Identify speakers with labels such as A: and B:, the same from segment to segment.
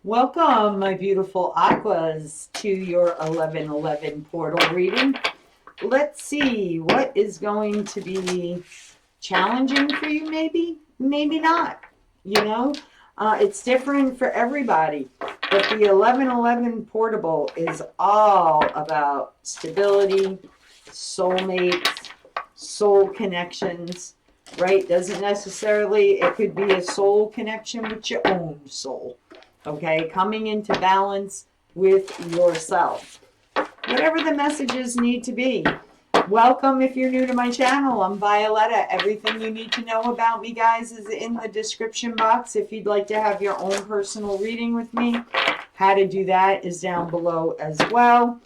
A: Welcome, my beautiful aquas, to your 1111 portal reading. Let's see what is going to be challenging for you, maybe not. You know, it's different for everybody. But the 1111 portable is all about stability, soulmates, soul connections, right? Doesn't necessarily, it could be a soul connection with your own soul, okay? Coming into balance with yourself. Whatever the messages need to be. Welcome if you're new to my channel. I'm Violetta. Everything you need to know about me, guys, is in the description box. If you'd like to have your own personal reading with me, how to do that is down below as well.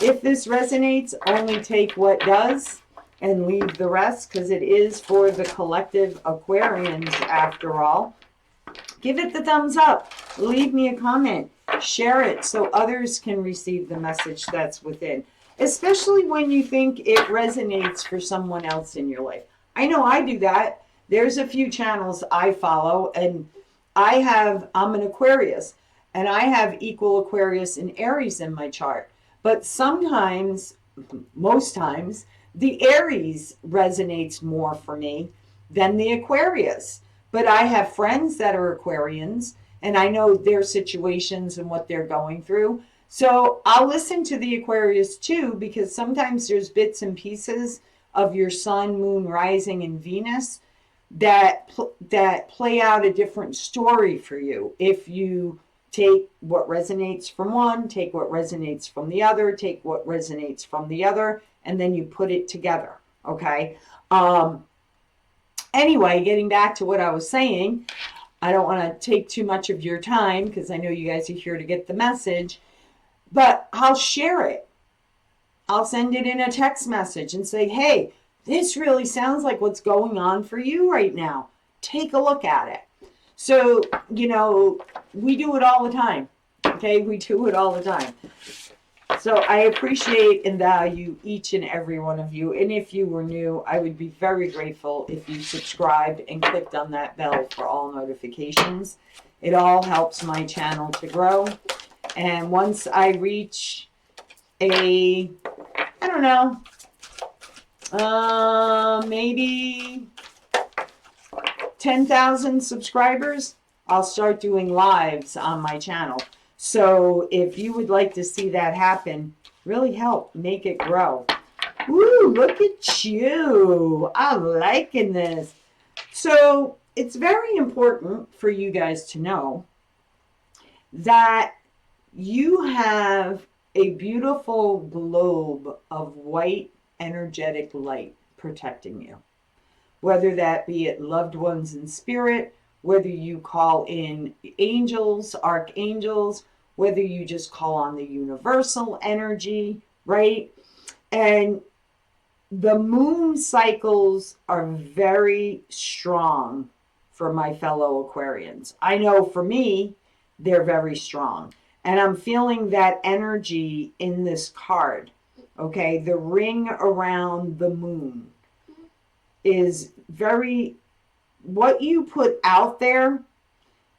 A: If this resonates, only take what does and leave the rest, because it is for the collective Aquarians after all. Give it the thumbs up. Leave me a comment. Share it so others can receive the message that's within, especially when you think it resonates for someone else in your life. I know I do that. There's a few channels I follow, and I'm an Aquarius, and I have equal Aquarius and Aries in my chart. But sometimes, most times, the Aries resonates more for me than the Aquarius. But I have friends that are Aquarians, and I know their situations and what they're going through. So I'll listen to the Aquarius too, because sometimes there's bits and pieces of your sun, moon, rising, and Venus that play out a different story for you. If you take what resonates from one, take what resonates from the other, take what resonates from the other, and then you put it together. Okay. Anyway, getting back to what I was saying, I don't want to take too much of your time because I know you guys are here to get the message, but I'll share it. I'll send it in a text message and say, hey, this really sounds like what's going on for you right now. Take a look at it. So, we do it all the time. Okay, we do it all the time. So I appreciate and value each and every one of you. And if you were new, I would be very grateful if you subscribed and clicked on that bell for all notifications. It all helps my channel to grow. And once I reach maybe 10,000 subscribers, I'll start doing lives on my channel. So if you would like to see that happen, really help make it grow. Woo, look at you. I'm liking this. So it's very important for you guys to know that you have a beautiful globe of white energetic light protecting you. Whether that be it loved ones in spirit, whether you call in angels, archangels, whether you just call on the universal energy, right? And the moon cycles are very strong for my fellow Aquarians. I know for me, they're very strong. And I'm feeling that energy in this card, okay? The ring around the moon is very, what you put out there.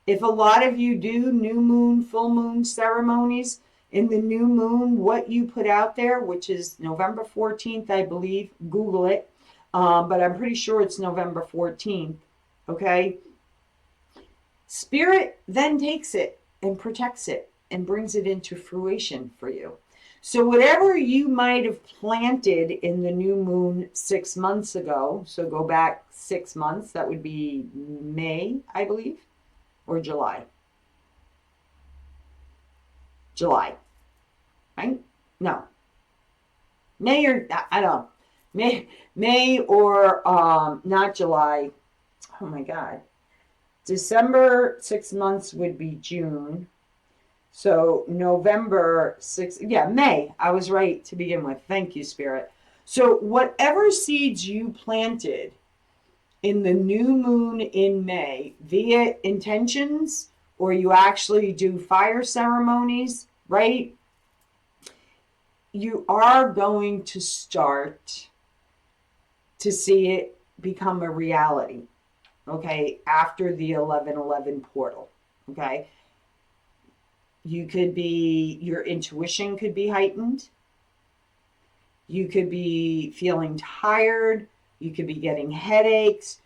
A: If a lot of you do new moon, full moon ceremonies, in the new moon, what you put out there, which is November 14th, I believe, Google it, but I'm pretty sure it's November 14th, okay? Spirit then takes it and protects it and brings it into fruition for you. So whatever you might have planted in the new moon 6 months ago, so go back 6 months, that would be May, I believe, or July. July, right? No. May or, I don't know. May or not July. Oh my God. December 6 months would be June. So November 6th, yeah, May. I was right to begin with. Thank you, Spirit. So whatever seeds you planted in the new moon in May, via intentions, or you actually do fire ceremonies, right? You are going to start to see it become a reality, okay, after the 1111 portal, okay? You could be, your intuition could be heightened. You could be feeling tired. You could be getting headaches.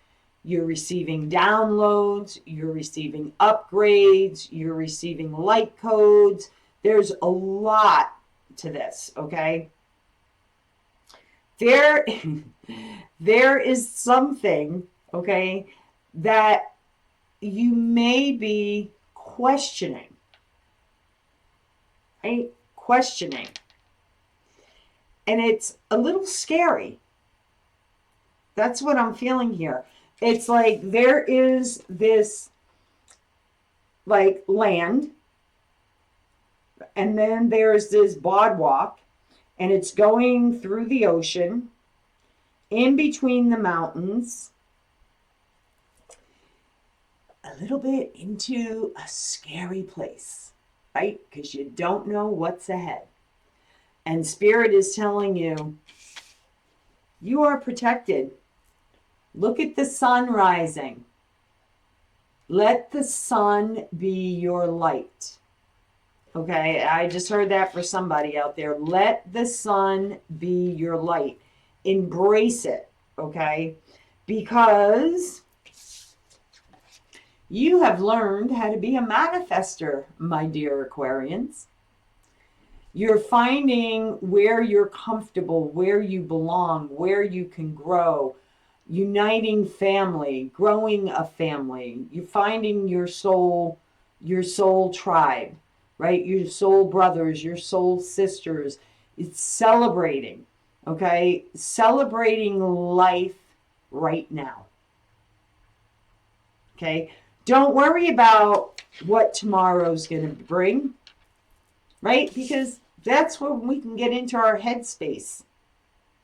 A: You're receiving downloads. You're receiving upgrades. You're receiving light codes. There's a lot to this, okay? There is something, okay, that you may be questioning, right? Questioning. And it's a little scary. That's what I'm feeling here. It's like there is this like land, and then there's this boardwalk, and it's going through the ocean, in between the mountains, a little bit into a scary place, right? Because you don't know what's ahead. And Spirit is telling you, you are protected. Look at the sun rising. Let the sun be your light. Okay, I just heard that for somebody out there. Let the sun be your light. Embrace it, okay? Because you have learned how to be a manifester, my dear Aquarians. You're finding where you're comfortable, where you belong, where you can grow, uniting family, growing a family. You're finding your soul tribe, right? Your soul brothers, your soul sisters. It's celebrating, okay? Celebrating life right now. Okay? Don't worry about what tomorrow's going to bring, right? Because that's when we can get into our headspace.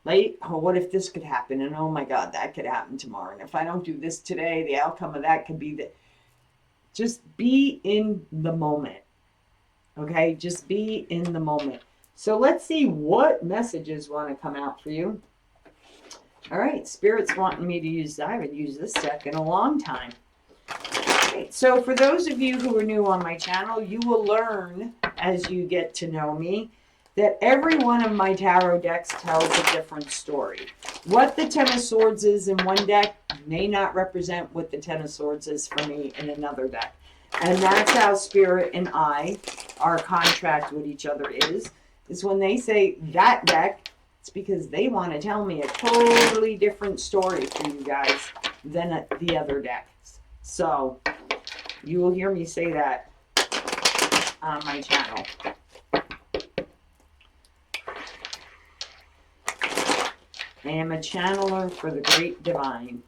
A: Right? Oh, what if this could happen? And oh my God, that could happen tomorrow. And if I don't do this today, the outcome of that could be that. Just be in the moment. Okay? Just be in the moment. So let's see what messages want to come out for you. All right. Spirit's wanting me to use, I haven't used this deck in a long time. Okay, so for those of you who are new on my channel, you will learn as you get to know me that every one of my tarot decks tells a different story. What the Ten of Swords is in one deck may not represent what the Ten of Swords is for me in another deck. And that's how Spirit and I, our contract with each other is when they say that deck, it's because they want to tell me a totally different story for you guys than the other decks. So you will hear me say that on my channel. I am a channeler for the great divine,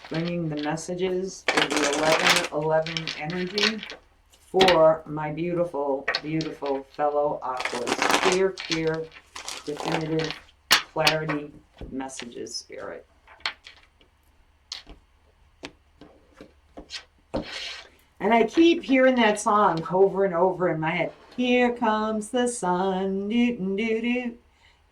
A: bringing the messages for the 1111 energy for my beautiful, beautiful fellow Aquas. Clear, clear, definitive, clarity messages, Spirit. And I keep hearing that song over and over in my head. Here comes the sun, doo-doo-doo-doo.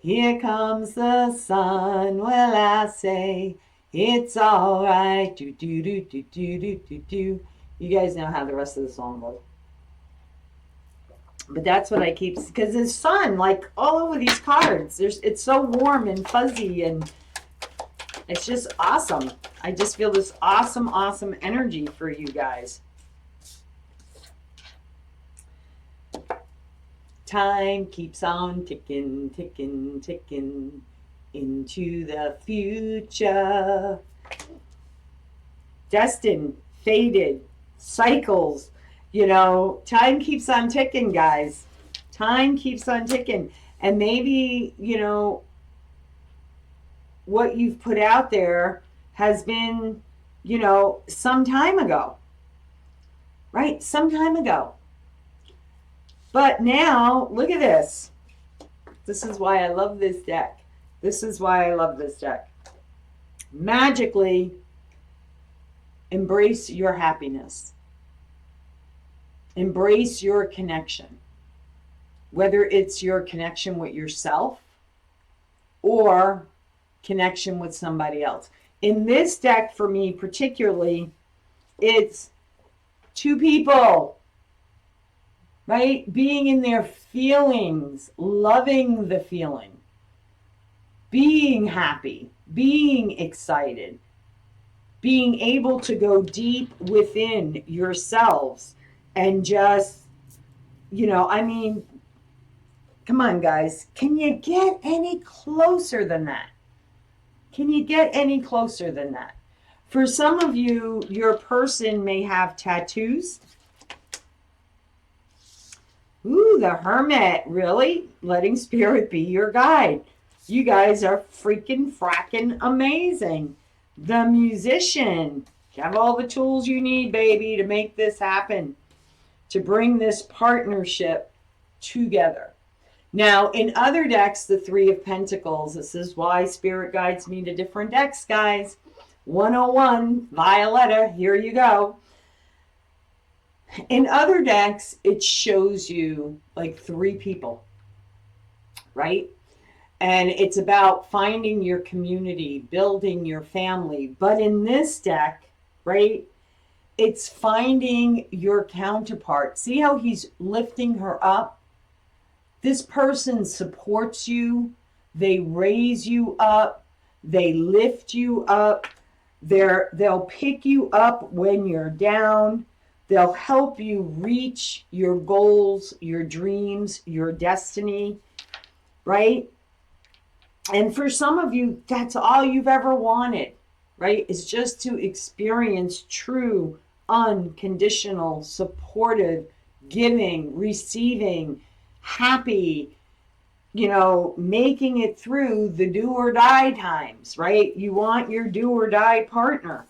A: Here comes the sun, well I say, it's all right, do-do-do-do-do-do-do. You guys know how the rest of the song goes. But that's what I keep, because there's sun, like, all over these cards. It's so warm and fuzzy, and it's just awesome. I just feel this awesome, awesome energy for you guys. Time keeps on ticking, ticking, ticking into the future. Destined, fated, cycles. You know, time keeps on ticking, guys. Time keeps on ticking. And maybe, you know, what you've put out there has been, you know, some time ago. Right? Some time ago. But now, look at this. This is why I love this deck. This is why I love this deck. Magically, embrace your happiness. Embrace your connection. Whether it's your connection with yourself or connection with somebody else. In this deck, for me particularly, it's two people. right? Being in their feelings, loving the feeling, being happy, being excited, being able to go deep within yourselves and just, I mean, come on, guys. Can you get any closer than that? Can you get any closer than that? For some of you, your person may have tattoos. Ooh, the Hermit, really? Letting spirit be your guide. You guys are freaking fracking amazing. The Musician. You have all the tools you need, baby, to make this happen, to bring this partnership together. Now, in other decks, the Three of Pentacles. This is why spirit guides me to different decks, guys. 101, Violetta, here you go. In other decks, it shows you like 3 people, right? And it's about finding your community, building your family. But in this deck, right, it's finding your counterpart. See how he's lifting her up? This person supports you. They raise you up. They lift you up. They'll pick you up when you're down. They'll help you reach your goals, your dreams, your destiny, right? And for some of you, that's all you've ever wanted, right? Is just to experience true, unconditional, supportive, giving, receiving, happy, making it through the do or die times, right? You want your do or die partner.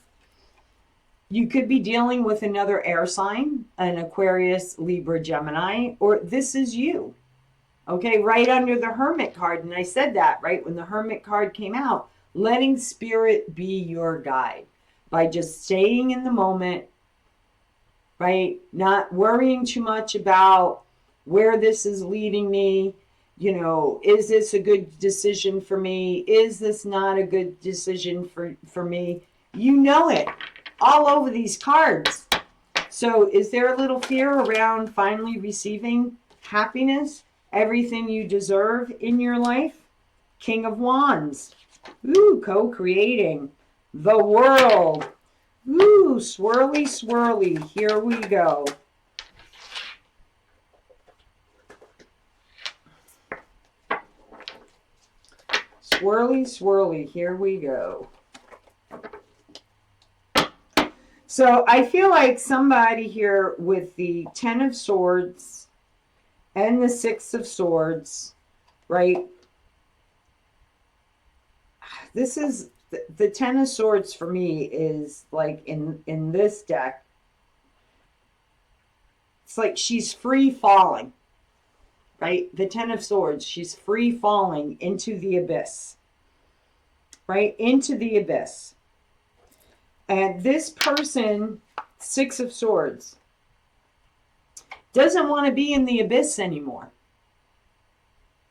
A: You could be dealing with another air sign, an Aquarius, Libra, Gemini, or this is you. Okay, right under the Hermit card. And I said that, right? When the Hermit card came out, letting spirit be your guide by just staying in the moment, right? Not worrying too much about where this is leading me. Is this a good decision for me? Is this not a good decision for me? You know it all over these cards. So is there a little fear around finally receiving happiness, everything you deserve in your life? King of Wands. Ooh, co-creating. The World. Ooh, swirly, swirly. Here we go. Swirly, swirly. Here we go. So I feel like somebody here with the 10 of Swords and the 6 of Swords, right? This is the 10 of Swords for me is like in this deck. It's like she's free falling, right? The 10 of Swords, she's free falling into the abyss, right? Into the abyss. And this person, 6 of Swords, doesn't want to be in the abyss anymore.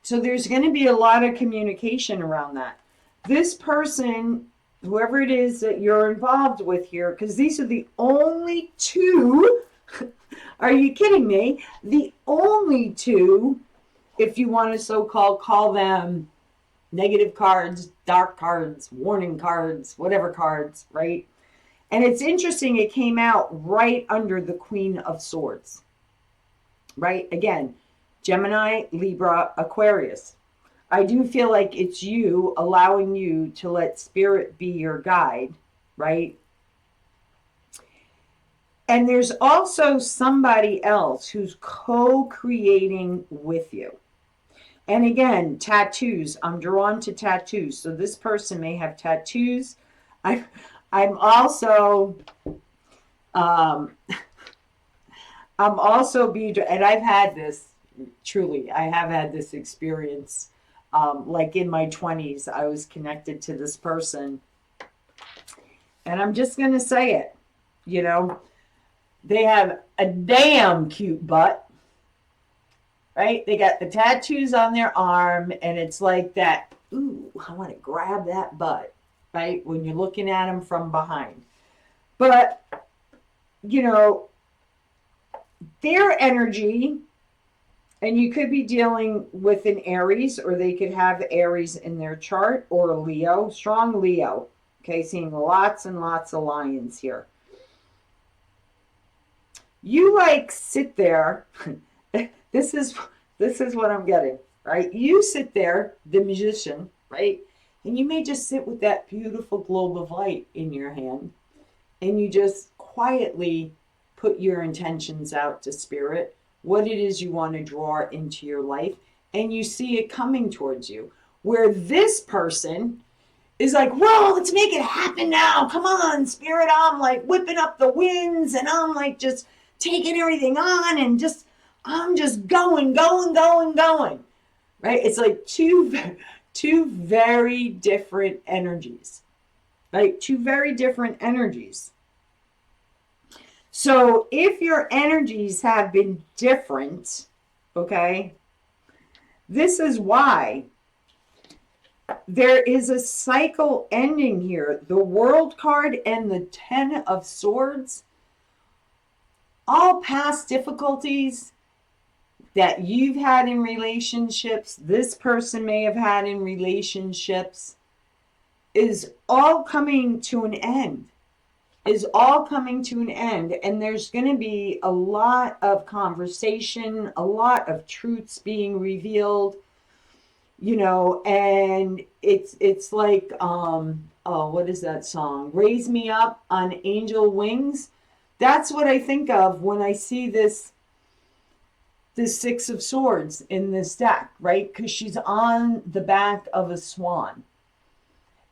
A: So there's going to be a lot of communication around that. This person, whoever it is that you're involved with here, because these are the only 2, are you kidding me? The only 2, if you want to so-called call them negative cards, dark cards, warning cards, whatever cards, right? And it's interesting, it came out right under the Queen of Swords, right? Again, Gemini, Libra, Aquarius. I do feel like it's you, allowing you to let spirit be your guide, right? And there's also somebody else who's co-creating with you. And again, tattoos. I'm drawn to tattoos. So this person may have tattoos. I'm also and I've had this, truly, I have had this experience. Like in my 20s, I was connected to this person. And I'm just going to say it, they have a damn cute butt, right? They got the tattoos on their arm, and it's like that, ooh, I want to grab that butt, right? When you're looking at them from behind. But, their energy And you could be dealing with an Aries, or they could have Aries in their chart, or a Leo, strong Leo. Okay, seeing lots and lots of lions here. You like sit there. this is what I'm getting, right? You sit there, the magician, right? And you may just sit with that beautiful globe of light in your hand, and you just quietly put your intentions out to spirit, what it is you want to draw into your life, and you see it coming towards you. Where this person is like, whoa, let's make it happen now. Come on, spirit. I'm like whipping up the winds, and I'm like just taking everything on, and I'm just going. Right? It's like two very different energies. Right? Two very different energies. So if your energies have been different, okay, this is why there is a cycle ending here. The World card and the Ten of Swords, all past difficulties that you've had in relationships, this person may have had in relationships, is all coming to an end. And there's going to be a lot of conversation, a lot of truths being revealed, and it's like, what is that song? Raise Me Up on Angel Wings. That's what I think of when I see this Six of Swords in this deck, right? Because she's on the back of a swan.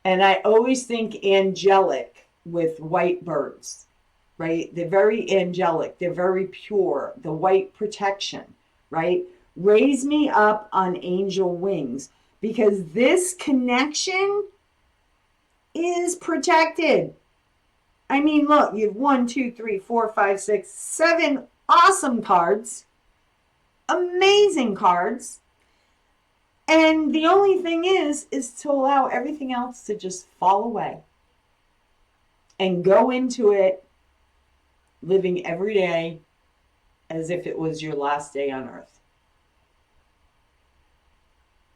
A: And I always think angelic with white birds, right? They're very angelic. They're very pure. The white protection, right? Raise me up on angel wings, because this connection is protected. I mean, look, you have 1, 2, 3, 4, 5, 6, 7 awesome cards, amazing cards. And the only thing is to allow everything else to just fall away and go into it living every day as if it was your last day on earth.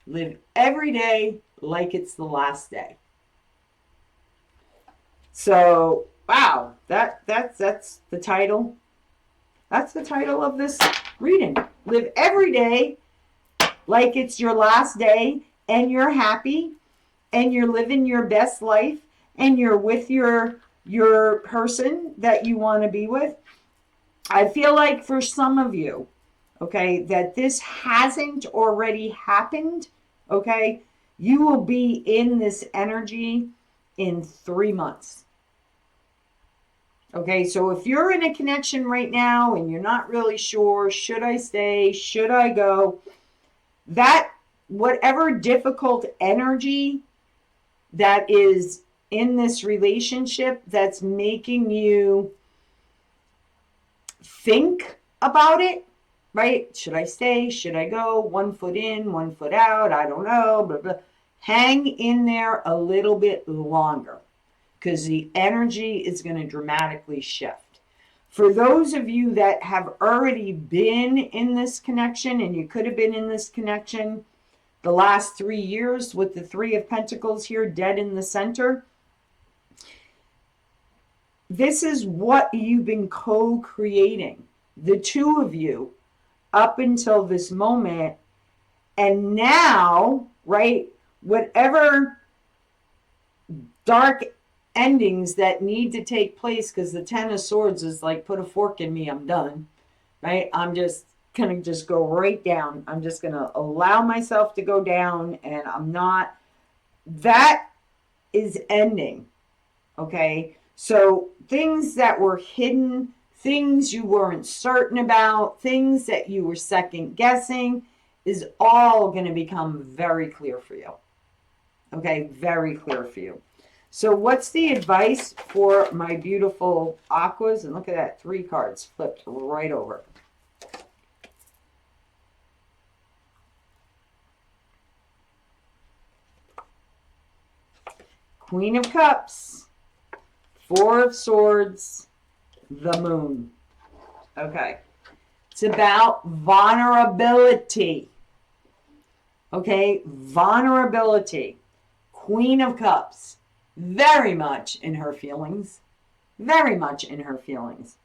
A: Live every day like it's the last day. So, wow, that's the title. That's the title of this reading. Live every day like it's your last day, and you're happy, and you're living your best life, and you're with your person that you want to be with. I feel like for some of you, okay, that this hasn't already happened, okay, you will be in this energy in 3 months. Okay, so if you're in a connection right now and you're not really sure, should I stay, should I go, that whatever difficult energy that is in this relationship that's making you think about it, right? Should I stay? Should I go? 1 foot in, 1 foot out. I don't know. Blah, blah. Hang in there a little bit longer, because the energy is going to dramatically shift. For those of you that have already been in this connection, and you could have been in this connection the last 3 years with the Three of Pentacles here dead in the center, this is what you've been co-creating, the two of you, up until this moment. And now, right, whatever dark endings that need to take place, because the Ten of Swords is like, put a fork in me, I'm done, right? I'm just gonna just go right down. I'm just gonna allow myself to go down, and I'm not, that is ending, okay? So things that were hidden, things you weren't certain about, things that you were second guessing, is all going to become very clear for you. Okay, very clear for you. So what's the advice for my beautiful aquas? And look at that, 3 cards flipped right over. Queen of Cups, 4 of Swords, the Moon. Okay. It's about vulnerability. Okay, vulnerability. Queen of Cups, very much in her feelings. Very much in her feelings.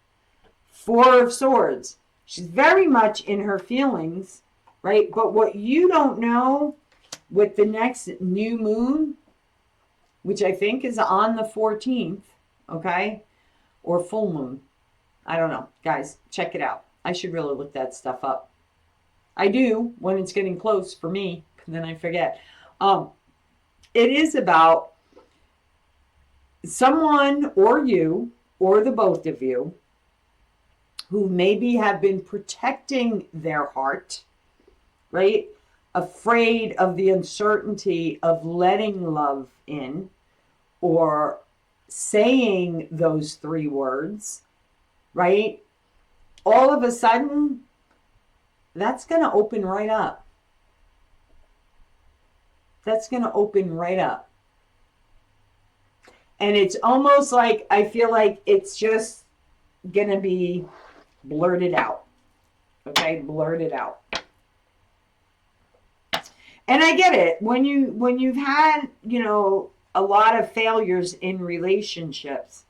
A: Four of Swords, she's very much in her feelings, right? But what you don't know with the next new moon, which I think is on the 14th, okay? Or full moon. I don't know. Guys, check it out. I should really look that stuff up. I do when it's getting close for me, then I forget. It is about someone or you or the both of you who maybe have been protecting their heart, right? Afraid of the uncertainty of letting love in or saying those three words, right? All of a sudden, that's going to open right up. That's going to open right up. And it's almost like, I feel like it's just going to be blurted out. Okay, blurted out. And I get it. When you've had, you know, a lot of failures in relationships,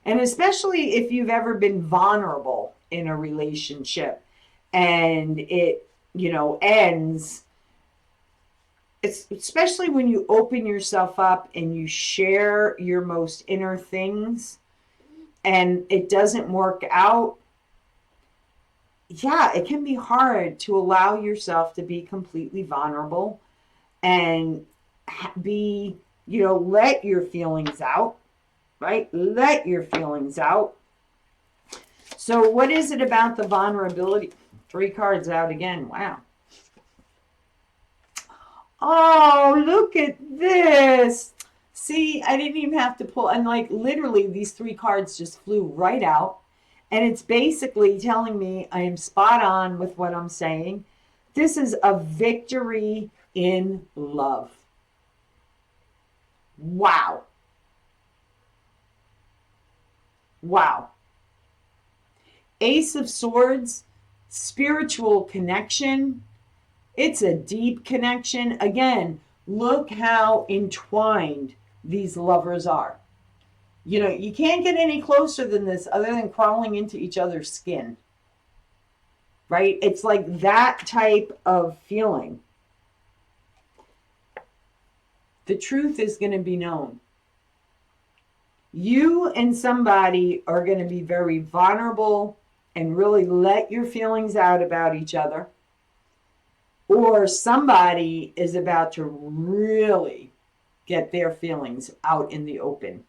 A: and especially if you've ever been vulnerable in a relationship and it, you know, ends, it's especially when you open yourself up and you share your most inner things and it doesn't work out. Yeah, it can be hard to allow yourself to be completely vulnerable and be, you know, let your feelings out, right? Let your feelings out. So what is it about the vulnerability? 3 cards out again. Wow. Oh, look at this. See, I didn't even have to pull. And like literally these 3 cards just flew right out. And it's basically telling me I am spot on with what I'm saying. This is a victory in love. Wow. Wow. Ace of Swords, spiritual connection. It's a deep connection. Again, look how entwined these lovers are. You know, you can't get any closer than this other than crawling into each other's skin. Right? It's like that type of feeling. The truth is going to be known. You and somebody are going to be very vulnerable and really let your feelings out about each other. Or somebody is about to really get their feelings out in the open.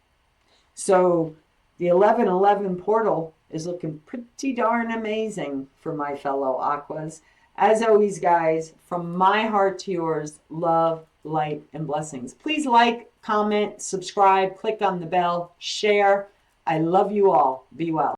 A: So the 1111 portal is looking pretty darn amazing for my fellow Aquas. As always, guys, from my heart to yours, love, light, and blessings. Please like, comment, subscribe, click on the bell, share. I love you all. Be well.